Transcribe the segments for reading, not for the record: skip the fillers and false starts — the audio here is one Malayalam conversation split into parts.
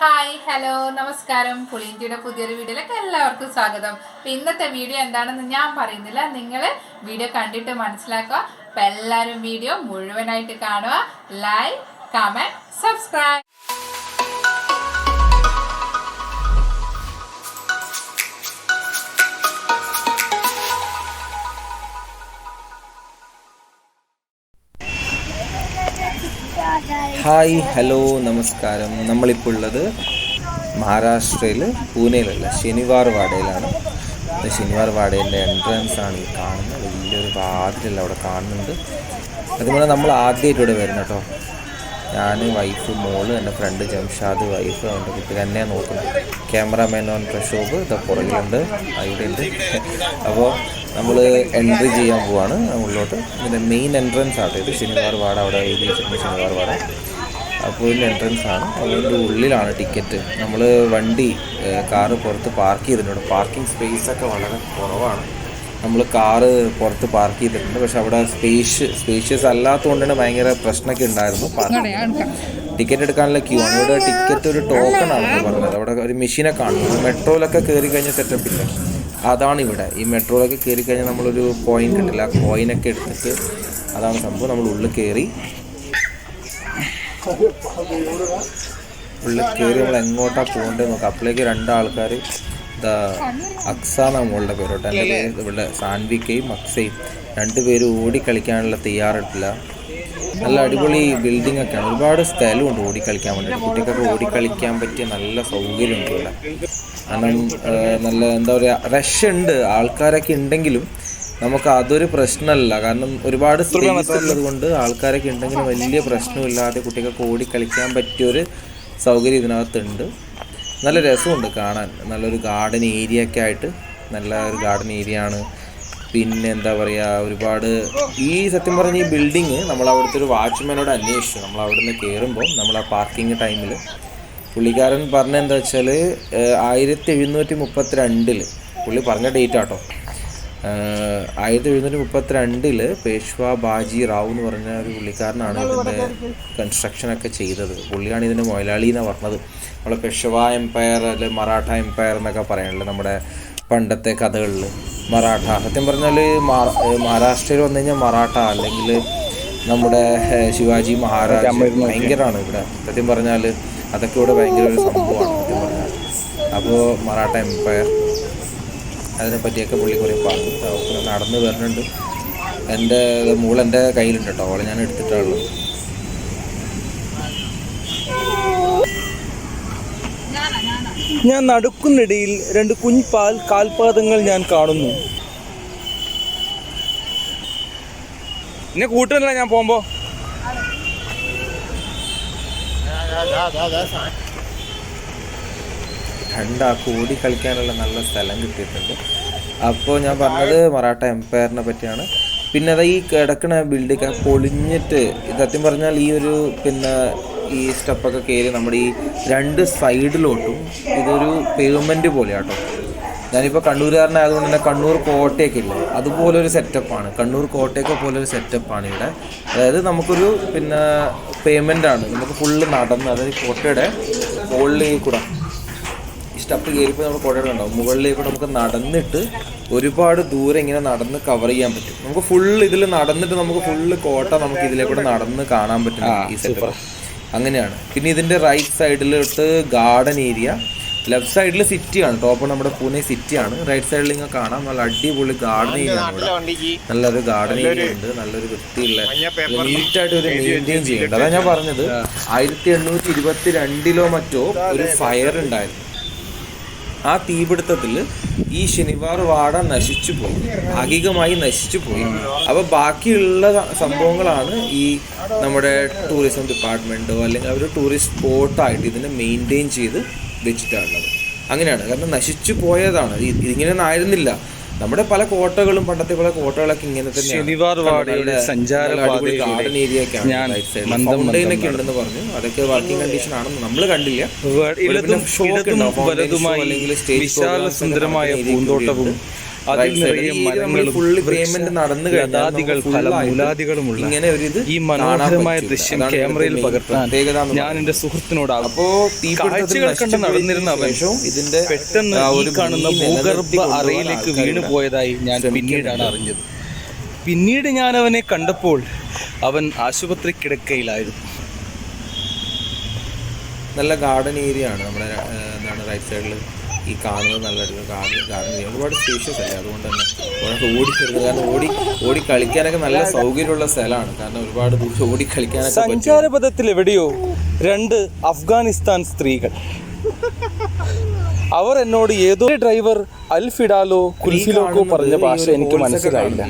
ഹായ് ഹലോ നമസ്കാരം. പുളിയിഞ്ചിയുടെ പുതിയൊരു വീഡിയോയിലേക്ക് എല്ലാവർക്കും സ്വാഗതം. ഇന്നത്തെ വീഡിയോ എന്താണെന്ന് ഞാൻ പറയുന്നില്ല, നിങ്ങൾ വീഡിയോ കണ്ടിട്ട് മനസ്സിലാക്കുക. അപ്പം എല്ലാവരും വീഡിയോ മുഴുവനായിട്ട് കാണുക. Like, comment, subscribe. Hi hello നമസ്കാരം. നമ്മളിപ്പോൾ ഉള്ളത് മഹാരാഷ്ട്രയിൽ പൂനെയിലുള്ള ശനിവാർ വാഡയിലാണ്. ശനിവാർ വാഡേൻ്റെ എൻട്രൻസ് ആണ് ഈ കാണുന്നത്. വലിയൊരു വാതിലല്ല അവിടെ കാണുന്നുണ്ട്. അതുപോലെ നമ്മൾ ആദ്യമായിട്ട് ഇവിടെ വരുന്നത് കേട്ടോ. ഞാൻ, വൈഫ്, മോള്, എൻ്റെ ഫ്രണ്ട് ജംഷാദ്, വൈഫ്, അവൻ്റെ കുട്ടി തന്നെയാണ് നോക്കുന്നത്. ക്യാമറാമാൻ ഓൺ പ്രക്ഷോഭ് പുറകിലുണ്ട്, അവിടെ ഉണ്ട്. അപ്പോൾ നമ്മൾ എൻട്രി ചെയ്യാൻ പോവാണ് ഉള്ളിലോട്ട്. ഇതിൻ്റെ മെയിൻ എൻട്രൻസ് ആണ് ഇത്. ശനിവാർ വാഡ അവിടെ എഴുതി വെച്ചിട്ടുണ്ട്, ശനിവാർ വാഡ. അപ്പോൾ ഇതിൻ്റെ എൻട്രൻസ് ആണ്. അതിൻ്റെ ഉള്ളിലാണ് ടിക്കറ്റ്. നമ്മൾ വണ്ടി കാറ് പുറത്ത് പാർക്ക് ചെയ്തിട്ടുണ്ട്. പാർക്കിംഗ് സ്പേസൊക്കെ വളരെ കുറവാണ്. നമ്മൾ കാറ് പുറത്ത് പാർക്ക് ചെയ്തിട്ടുണ്ട്. പക്ഷെ അവിടെ സ്പേഷ്യസ് അല്ലാത്തതുകൊണ്ട് തന്നെ ഭയങ്കര പ്രശ്നമൊക്കെ ഉണ്ടായിരുന്നു. ടിക്കറ്റ് എടുക്കാനുള്ള ക്യൂ ആണ്. ഇവിടെ ടിക്കറ്റ് ഒരു ടോക്കൺ ആണെന്ന് പറഞ്ഞത്. അവിടെ ഒരു മെഷീനെ കാണുന്നു. മെട്രോയിലൊക്കെ കയറി കഴിഞ്ഞാൽ സെറ്റപ്പില്ല, അതാണ് ഇവിടെ. ഈ മെട്രോയിലൊക്കെ കയറി കഴിഞ്ഞാൽ നമ്മളൊരു കോയിൻ കിട്ടില്ല. ആ കോയിനൊക്കെ എടുത്തിട്ട് അതാണ് സംഭവം. നമ്മൾ ഉള്ളിൽ കയറി നമ്മൾ എങ്ങോട്ടാണ് പോകേണ്ടത് നോക്കാം. അപ്പോഴേക്ക് രണ്ടാൾക്കാർ അക്സ എന്നാണ് മോളുടെ പേര് കേട്ടോ. എൻ്റെ പേര് ഇവിടെ സാൻവിക്കയും അക്സയും രണ്ടുപേരും ഓടിക്കളിക്കാനുള്ള തയ്യാറെടുപ്പില്ല. നല്ല അടിപൊളി ബിൽഡിംഗ് ഒക്കെയാണ്. ഒരുപാട് സ്ഥലമുണ്ട് ഓടിക്കളിക്കാൻ വേണ്ടിയിട്ട്. കുട്ടികൾക്കൊക്കെ ഓടിക്കളിക്കാൻ പറ്റിയ നല്ല സൗകര്യമുണ്ട് ഇവിടെ. കാരണം നല്ല എന്താ പറയുക, റഷ് ഉണ്ട്, ആൾക്കാരൊക്കെ ഉണ്ടെങ്കിലും നമുക്ക് അതൊരു പ്രശ്നമല്ല. കാരണം ഒരുപാട് സ്പേസ് ഉള്ളത് കൊണ്ട് ആൾക്കാരൊക്കെ ഉണ്ടെങ്കിലും വലിയ പ്രശ്നമില്ലാതെ കുട്ടികൾക്ക് ഓടിക്കളിക്കാൻ പറ്റിയൊരു സൗകര്യം ഇതിനകത്തുണ്ട്. നല്ല രസമുണ്ട് കാണാൻ. നല്ലൊരു ഗാർഡൻ ഏരിയ ഒക്കെ ആയിട്ട് നല്ല ഒരു ഗാർഡൻ ഏരിയ ആണ്. പിന്നെ എന്താ പറയുക, ഒരുപാട് ഈ സത്യം പറഞ്ഞ ഈ ബിൽഡിങ് നമ്മൾ അവിടുത്തെ ഒരു വാച്ച്മാനോട് അന്വേഷിച്ചു. നമ്മൾ അവിടെ നിന്ന് കയറുമ്പോൾ നമ്മൾ ആ പാർക്കിംഗ് ടൈമിൽ പുള്ളിക്കാരൻ പറഞ്ഞ എന്താ വെച്ചാൽ 1732 പുള്ളി പറഞ്ഞ ഡേറ്റ് ആട്ടോ. 1732 പേഷ്വാ ബാജി റാവു എന്ന് പറഞ്ഞ ഒരു പുള്ളിക്കാരനാണ് ഇതിൻ്റെ കൺസ്ട്രക്ഷനൊക്കെ ചെയ്തത്. പുള്ളിയാണ് ഇതിൻ്റെ മൊയലാളി എന്നാണ് പറഞ്ഞത്. നമ്മളെ പെഷവാ എംപയർ അല്ലെ മറാഠ എംപയർ എന്നൊക്കെ പറയാനുള്ളത് നമ്മുടെ പണ്ടത്തെ കഥകളിൽ. മറാഠ സത്യം പറഞ്ഞാൽ മഹാരാഷ്ട്രയിൽ വന്നു കഴിഞ്ഞാൽ മറാഠ അല്ലെങ്കിൽ നമ്മുടെ ശിവാജി മഹാരാജ് ഭയങ്കരമാണ് ഇവിടെ. സത്യം പറഞ്ഞാൽ അതൊക്കെ ഇവിടെ ഭയങ്കര ഒരു സംഭവമാണ് സത്യം പറഞ്ഞാൽ. അപ്പോൾ മറാഠ എംപയർ അതിനെപ്പറ്റിയൊക്കെ പുള്ളി കുറേ പറഞ്ഞു. നടന്ന് വരുന്നുണ്ട്. എൻ്റെ മോളെൻ്റെ കയ്യിലുണ്ട് കേട്ടോ. അവളെ ഞാൻ എടുത്തിട്ടുള്ളൂ. ഞാൻ നടക്കുന്നിടയിൽ രണ്ട് കുഞ്ഞിപ്പാൽ കാൽപാദങ്ങൾ ഞാൻ കാണുന്നു. എന്നെ കൂട്ടുന്നില്ല ഞാൻ പോകുമ്പോ. രണ്ടാൾക്ക് ഓടി കളിക്കാനുള്ള നല്ല സ്ഥലം കിട്ടിയിട്ടുണ്ട്. അപ്പോൾ ഞാൻ പറഞ്ഞത് മറാഠ എംപയറിനെ പറ്റിയാണ്. പിന്നെ അത് ഈ കിടക്കുന്ന ബിൽഡിംഗ് പൊളിഞ്ഞിട്ട് സത്യം പറഞ്ഞാൽ ഈ ഒരു ഈ സ്റ്റെപ്പൊക്കെ കയറി നമ്മുടെ ഈ രണ്ട് സൈഡിലോട്ടും ഇതൊരു പേയ്മെൻറ്റ് പോലെയാട്ടോ. ഞാനിപ്പോൾ കണ്ണൂരുകാരനായതുകൊണ്ട് തന്നെ കണ്ണൂർ കോട്ടയൊക്കെ ഇല്ലേ, അതുപോലൊരു സെറ്റപ്പാണ്. കണ്ണൂർ കോട്ടയൊക്കെ പോലൊരു സെറ്റപ്പാണ് ഇവിടെ. അതായത് നമുക്കൊരു പേയ്മെൻ്റാണ്. നമുക്ക് ഫുള്ള് നടന്ന്, അതായത് കോട്ടയുടെ മുകളിലേക്ക് കൂടെ സ്റ്റെപ്പ് കയറിപ്പോൾ നമ്മൾ കോട്ടയുടെ ഉണ്ടാവും. മുകളിലേക്ക് നമുക്ക് നടന്നിട്ട് ഒരുപാട് ദൂരം ഇങ്ങനെ നടന്ന് കവർ ചെയ്യാൻ പറ്റും. നമുക്ക് ഫുള്ള് ഇതിൽ നടന്നിട്ട് നമുക്ക് ഫുള്ള് കോട്ട നമുക്ക് ഇതിലേക്കൂടെ നടന്ന് കാണാൻ പറ്റും ഈ സെറ്റപ്പ്. അങ്ങനെയാണ്. പിന്നെ ഇതിൻ്റെ റൈറ്റ് സൈഡിലോട്ട് ഗാർഡൻ ഏരിയ, ലെഫ്റ്റ് സൈഡിൽ സിറ്റിയാണ്. ടോപ്പ് നമ്മുടെ പൂനെ സിറ്റിയാണ്. റൈറ്റ് സൈഡിൽ ഇങ്ങനെ കാണാം നല്ല അടിപൊളി ഗാർഡൻ ഏരിയ ആണ് ഇവിടെ. നല്ലൊരു ഗാർഡൻ ഏരിയ ഉണ്ട്. നല്ലൊരു വൃത്തിയുള്ള നീറ്റായിട്ട് ഒരു മെയിൻറ്റെയിൻ ചെയ്യുന്നുണ്ട്. അതാണ് ഞാൻ പറഞ്ഞത്. 1822 മറ്റോ ഒരു ഫയർ ഉണ്ടായിരുന്നു. ആ തീപിടുത്തത്തിൽ ഈ ശനിവാർ വാഡ നശിച്ചു പോയി, ഭാഗികമായി നശിച്ചു പോയി. അപ്പോൾ ബാക്കിയുള്ള സംഭവങ്ങളാണ് ഈ നമ്മുടെ ടൂറിസം ഡിപ്പാർട്ട്മെൻറ്റോ അല്ലെങ്കിൽ അവർ ടൂറിസ്റ്റ് സ്പോട്ടായിട്ട് ഇതിനെ മെയിൻറ്റെയിൻ ചെയ്ത് വെച്ചിട്ടാണുള്ളത്. അങ്ങനെയാണ്. കാരണം നശിച്ചു പോയതാണ്. ഇതിങ്ങനെയൊന്നും ആയിരുന്നില്ല. നമ്മുടെ പല കോട്ടകളും, പണ്ടത്തെ പല കോട്ടകളൊക്കെ ഇങ്ങനെ തന്നെ. ശനിവാർ വാഡയുടെ ഗാർഡൻ ഏരിയ ഒക്കെയാണ്. ഫൗണ്ടൈനൊക്കെ ഉണ്ടെന്ന് പറഞ്ഞു. അതൊക്കെ വർക്കിംഗ് കണ്ടീഷൻ ആണെന്ന് നമ്മൾ കണ്ടില്ല. വിശാല സുന്ദരമായ പൂന്തോട്ടവും അതിൽ നിറയെ മരങ്ങളും ഫുള്ള് പേയ്മെന്റ് നടന്നു കഴിഞ്ഞാൽ ലതാദികൾ ഫലമൂലാദികളുമുള്ള ഇങ്ങനെ ഒരു ഇത് ഈ മനോഹരമായ ദൃശ്യം ക്യാമറയിൽ പകർത്താൻ ഞാൻ എന്റെ സുഹൃത്തിനോട് അപ്പോ കാഴ്ചകൾ കണ്ട് നടന്നിരുന്ന അവൻ ഇതിന്റെ പെട്ടെന്ന് ഈ കാണുന്ന ഭൂഗർഭ അറയിലേക്ക് വീണുപോയതായി ഞാൻ പിന്നീടാണ് അറിഞ്ഞത്. പിന്നീട് ഞാൻ അവനെ കണ്ടപ്പോൾ അവൻ ആശുപത്രി കിടക്കയിലായിരുന്നു. നല്ല ഗാർഡൻ ഏരിയ ആണ് നമ്മുടെ എന്താണ് റൈറ്റ് സൈഡിൽ ഈ കാണുന്നത്. നല്ലൊരു ഗാർഡൻ ഏരിയ, ഒരുപാട് സ്പേഷ്യസ് അല്ലേ, അതുകൊണ്ട് തന്നെ ഓടിക്കരുത്. കാരണം ഓടി കളിക്കാനൊക്കെ നല്ല സൗകര്യമുള്ള സ്ഥലമാണ്. കാരണം ഒരുപാട് ദൂരം ഓടി കളിക്കാനൊക്കെ. സഞ്ചാരപഥത്തിൽ എവിടെയോ 2 അഫ്ഗാനിസ്ഥാൻ സ്ത്രീകൾ. അവർ എന്നോട് ഏതോ ഡ്രൈവർ അൽഫിഡാലോ കുൽഫിലോക്കോ പറഞ്ഞ ഭാഷ എനിക്ക് മനസ്സിലായില്ല.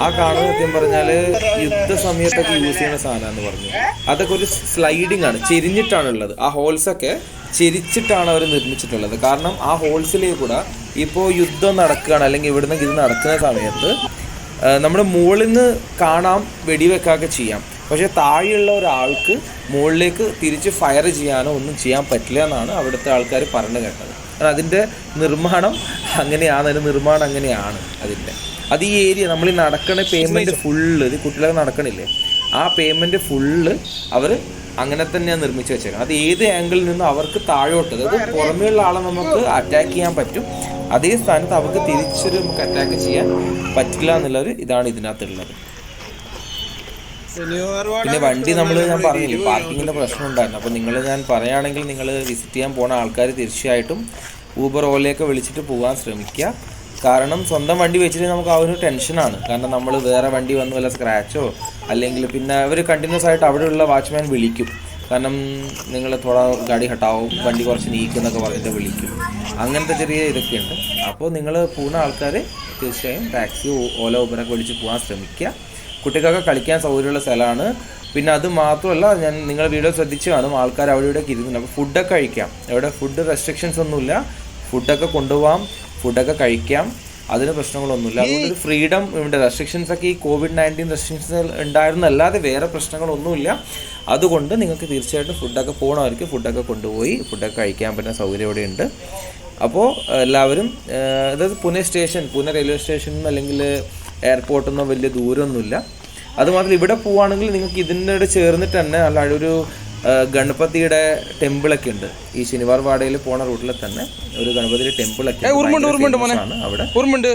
ആ കാണുന്ന സത്യം പറഞ്ഞാല് യുദ്ധ സമയത്തൊക്കെ യൂസ് ചെയ്യുന്ന സാധനം എന്ന് പറഞ്ഞു. അതൊക്കെ ഒരു സ്ലൈഡിങ് ആണ്, ചെരിഞ്ഞിട്ടാണുള്ളത്. ആ ഹോൾസൊക്കെ ചെരിച്ചിട്ടാണ് അവർ നിർമ്മിച്ചിട്ടുള്ളത്. കാരണം ആ ഹോൾസിലേക്ക് കൂടെ ഇപ്പോൾ യുദ്ധം നടക്കുകയാണ് അല്ലെങ്കിൽ ഇവിടുന്ന് ഇത് നടക്കുന്ന സമയത്ത് നമ്മുടെ മുകളിൽ നിന്ന് കാണാം, വെടിവെക്കൊക്കെ ചെയ്യാം. പക്ഷേ താഴെയുള്ള ഒരാൾക്ക് മുകളിലേക്ക് തിരിച്ച് ഫയർ ചെയ്യാനോ ഒന്നും ചെയ്യാൻ പറ്റില്ല എന്നാണ് അവിടുത്തെ ആൾക്കാർ പറഞ്ഞു കേട്ടത്. അതിൻ്റെ നിർമ്മാണം അങ്ങനെയാണ്, അതിൻ്റെ അത് ഈ ഏരിയ നമ്മൾ ഈ നടക്കണ പേയ്മെൻറ്റ് ഫുള്ള്, ഇത് കുട്ടികളൊക്കെ നടക്കണില്ലേ, ആ പേയ്മെൻറ്റ് ഫുള്ള് അവർ അങ്ങനെ തന്നെയാണ് നിർമ്മിച്ച് വെച്ചേക്കുന്നത്. അത് ഏത് ആംഗിളിൽ നിന്നും അവർക്ക് താഴോട്ട്, അതായത് പുറമേയുള്ള ആളെ നമുക്ക് അറ്റാക്ക് ചെയ്യാൻ പറ്റും, അതേ സ്ഥാനത്ത് അവർക്ക് തിരിച്ചൊരു നമുക്ക് അറ്റാക്ക് ചെയ്യാൻ പറ്റില്ല എന്നുള്ളൊരു ഇതാണ് ഇതിനകത്തുള്ളത്. പിന്നെ വണ്ടി ഞാൻ പറഞ്ഞില്ലേ പാർക്കിങ്ങിൻ്റെ പ്രശ്നം ഉണ്ടായിരുന്നു. അപ്പോൾ ഞാൻ പറയുകയാണെങ്കിൽ നിങ്ങൾ വിസിറ്റ് ചെയ്യാൻ പോണ ആൾക്കാർ തീർച്ചയായിട്ടും ഊബർ ഓലയൊക്കെ വിളിച്ചിട്ട് പോകാൻ ശ്രമിക്കുക. കാരണം സ്വന്തം വണ്ടി വെച്ചിട്ട് നമുക്ക് ആ ഒരു ടെൻഷനാണ്. കാരണം നമ്മൾ വേറെ വണ്ടി വന്ന് വല്ല സ്ക്രാച്ചോ അല്ലെങ്കിൽ പിന്നെ അവർ കണ്ടിന്യൂസ് ആയിട്ട് അവിടെയുള്ള വാച്ച്മാൻ വിളിക്കും. കാരണം നിങ്ങൾ ഗാഡി ഹട്ടാവും, വണ്ടി കുറച്ച് നീക്കുന്നൊക്കെ പറഞ്ഞിട്ട് വിളിക്കും. അങ്ങനത്തെ ചെറിയ ഇതൊക്കെയുണ്ട്. അപ്പോൾ നിങ്ങൾ പോകുന്ന ആൾക്കാർ തീർച്ചയായും ടാക്സി, ഓല, ഊബറൊക്കെ വിളിച്ച് പോകാൻ ശ്രമിക്കുക. കുട്ടികൾക്ക് കളിക്കാൻ സൗകര്യമുള്ള സ്ഥലമാണ്. പിന്നെ അത് മാത്രമല്ല, നിങ്ങൾ വീഡിയോ ശ്രദ്ധിച്ച് കാണും, ആൾക്കാർ അവിടെ ഇവിടെയൊക്കെ ഇരുന്നില്ല. അപ്പോൾ ഫുഡൊക്കെ കഴിക്കാം. അവിടെ ഫുഡ് റെസ്ട്രിക്ഷൻസ് ഒന്നുമില്ല, ഫുഡൊക്കെ കൊണ്ടുപോകാം, ഫുഡൊക്കെ കഴിക്കാം, അതിന് പ്രശ്നങ്ങളൊന്നുമില്ല. അതുകൊണ്ട് ഫ്രീഡം ഉണ്ട്. റെസ്ട്രിക്ഷൻസ് ഒക്കെ ഈ COVID-19 റെസ്ട്രിക്ഷൻസ് ഉണ്ടായിരുന്നു, അല്ലാതെ വേറെ പ്രശ്നങ്ങളൊന്നുമില്ല. അതുകൊണ്ട് നിങ്ങൾക്ക് തീർച്ചയായിട്ടും ഫുഡൊക്കെ പോകണവർക്ക് ഫുഡൊക്കെ കൊണ്ടുപോയി ഫുഡൊക്കെ കഴിക്കാൻ പറ്റുന്ന സൗകര്യം ഇവിടെ ഉണ്ട്. അപ്പോൾ എല്ലാവരും, അതായത് പൂനെ റെയിൽവേ സ്റ്റേഷനിൽ അല്ലെങ്കിൽ എയർപോർട്ടിൽ നിന്നോ വലിയ ദൂരമൊന്നുമില്ല. അതുമാത്രം ഇവിടെ പോവുകയാണെങ്കിൽ നിങ്ങൾക്ക് ഇതിനോട് ചേർന്നിട്ട് തന്നെ അല്ല ഒരു ഗണപതിയുടെ ടെമ്പിളൊക്കെ ഉണ്ട്. ഈ ശനിവാർ വാടയിൽ പോണ റൂട്ടിൽ തന്നെ ഒരു ഗണപതിയുടെ ടെമ്പിളൊക്കെ ആണ് അവിടെ,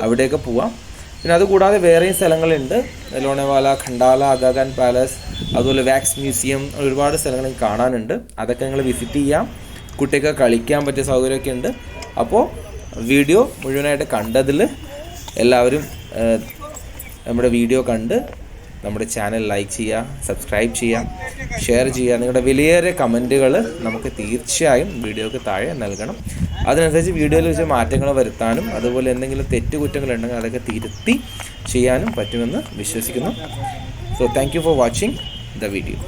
അവിടെയൊക്കെ പോവാം. പിന്നെ അതുകൂടാതെ വേറെയും സ്ഥലങ്ങളുണ്ട്. ലോണേവാല, ഖണ്ടാല, ആഗാഖാൻ പാലസ്, അതുപോലെ വാക്സ് മ്യൂസിയം, ഒരുപാട് സ്ഥലങ്ങൾ കാണാനുണ്ട്. അതൊക്കെ നിങ്ങൾ വിസിറ്റ് ചെയ്യാം. കുട്ടികൾക്ക് കളിക്കാൻ പറ്റിയ സൗകര്യമൊക്കെ ഉണ്ട്. അപ്പോൾ വീഡിയോ മുഴുവനായിട്ട് കണ്ടതിൽ എല്ലാവരും നമ്മുടെ വീഡിയോ കണ്ട് നമ്മുടെ ചാനൽ ലൈക്ക് ചെയ്യുക, സബ്സ്ക്രൈബ് ചെയ്യുക, ഷെയർ ചെയ്യുക. നിങ്ങളുടെ വിലയേറിയ കമൻറ്റുകൾ നമുക്ക് തീർച്ചയായും വീഡിയോക്ക് താഴെ നൽകണം. അതിനനുസരിച്ച് വീഡിയോയിൽ വെച്ച് മാറ്റങ്ങൾ വരുത്താനും അതുപോലെ എന്തെങ്കിലും തെറ്റുകുറ്റങ്ങളുണ്ടെങ്കിൽ അതൊക്കെ തിരുത്തി ചെയ്യാനും പറ്റുമെന്ന് വിശ്വസിക്കുന്നു. So thank you for watching the video.